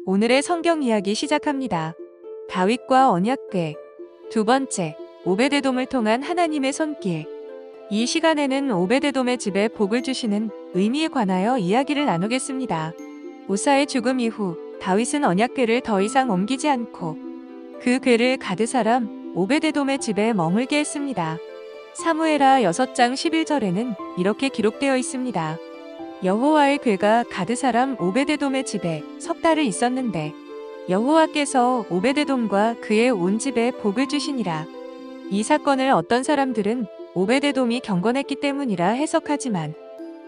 오늘의 성경 이야기 시작합니다. 다윗과 언약궤. 두 번째, 오베데돔을 통한 하나님의 손길. 이 시간에는 오베데돔의 집에 복을 주시는 의미에 관하여 이야기를 나누겠습니다. 우사의 죽음 이후 다윗은 언약궤를 더 이상 옮기지 않고 그 궤를 가드 사람 오베데돔의 집에 머물게 했습니다. 사무엘하 6장 11절에는 이렇게 기록되어 있습니다. 여호와의 궤가 가드 사람 오베데돔의 집에 석 달을 있었는데 여호와께서 오베데돔과 그의 온 집에 복을 주시니라. 이 사건을 어떤 사람들은 오베데돔이 경건했기 때문이라 해석하지만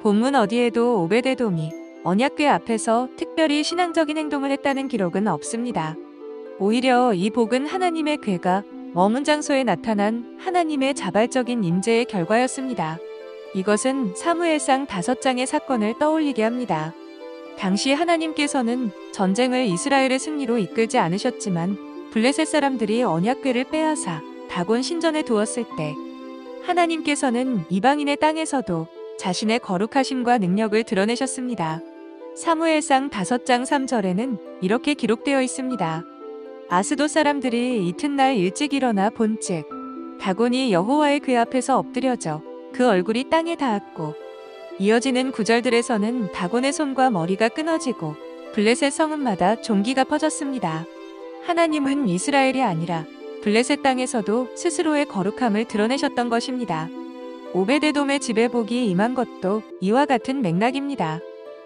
본문 어디에도 오베데돔이 언약궤 앞에서 특별히 신앙적인 행동을 했다는 기록은 없습니다. 오히려 이 복은 하나님의 궤가 머문 장소에 나타난 하나님의 자발적인 임재의 결과였습니다. 이것은 사무엘상 5장의 사건을 떠올리게 합니다. 당시 하나님께서는 전쟁을 이스라엘의 승리로 이끌지 않으셨지만 블레셋 사람들이 언약궤를 빼앗아 다곤 신전에 두었을 때 하나님께서는 이방인의 땅에서도 자신의 거룩하심과 능력을 드러내셨습니다. 사무엘상 5장 3절에는 이렇게 기록되어 있습니다. 아스돗 사람들이 이튿날 일찍 일어나 본즉 다곤이 여호와의 궤 앞에서 엎드려져 그 얼굴이 땅에 닿았고, 이어지는 구절들에서는 다곤의 손과 머리가 끊어지고 블레셋 성읍마다 종기가 퍼졌습니다. 하나님은 이스라엘이 아니라 블레셋 땅에서도 스스로의 거룩함을 드러내셨던 것입니다. 오베데돔의 집에 복이 임한 것도 이와 같은 맥락입니다.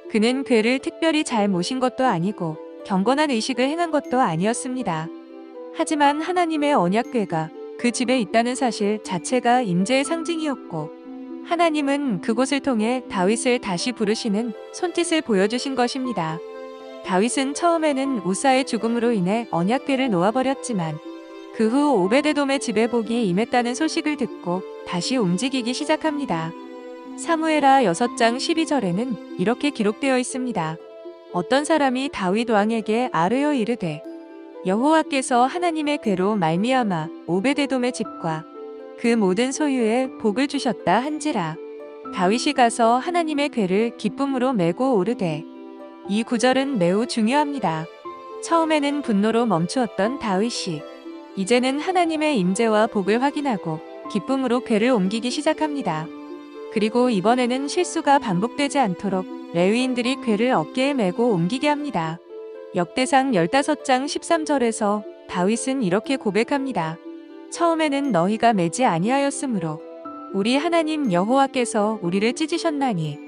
그는 궤를 특별히 잘 모신 것도 아니고 경건한 의식을 행한 것도 아니었습니다. 하지만 하나님의 언약궤가 그 집에 있다는 사실 자체가 임재의 상징이었고, 하나님은 그곳을 통해 다윗을 다시 부르시는 손짓을 보여주신 것입니다. 다윗은 처음에는 우사의 죽음으로 인해 언약궤를 놓아버렸지만 그 후 오베데돔의 집에 복이 임했다는 소식을 듣고 다시 움직이기 시작합니다. 사무엘하 6장 12절에는 이렇게 기록되어 있습니다. 어떤 사람이 다윗 왕에게 아뢰어 이르되 여호와께서 하나님의 궤로 말미암아 오베데돔의 집과 그 모든 소유에 복을 주셨다 한지라. 다윗이 가서 하나님의 궤를 기쁨으로 메고 오르되. 이 구절은 매우 중요합니다. 처음에는 분노로 멈추었던 다윗이 이제는 하나님의 임재와 복을 확인하고 기쁨으로 궤를 옮기기 시작합니다. 그리고 이번에는 실수가 반복되지 않도록 레위인들이 궤를 어깨에 메고 옮기게 합니다. 역대상 15장 13절에서 다윗은 이렇게 고백합니다. 처음에는 너희가 매지 아니하였으므로 우리 하나님 여호와께서 우리를 찢으셨나니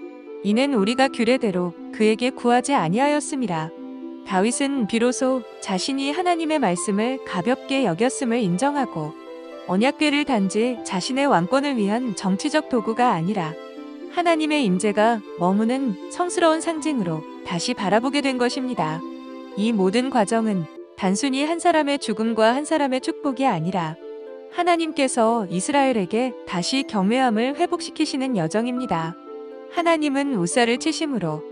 이는 우리가 규례대로 그에게 구하지 아니하였음이라. 다윗은 비로소 자신이 하나님의 말씀을 가볍게 여겼음을 인정하고 언약궤를 단지 자신의 왕권을 위한 정치적 도구가 아니라 하나님의 임재가 머무는 성스러운 상징으로 다시 바라보게 된 것입니다. 이 모든 과정은 단순히 한 사람의 죽음과 한 사람의 축복이 아니라 하나님께서 이스라엘에게 다시 경외함을 회복시키시는 여정입니다. 하나님은 우사를 치심으로,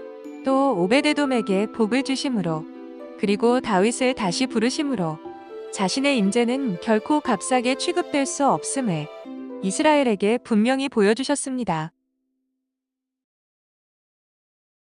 또 오베데돔에게 복을 주심으로, 그리고 다윗을 다시 부르심으로 자신의 임재는 결코 값싸게 취급될 수 없음을 이스라엘에게 분명히 보여주셨습니다.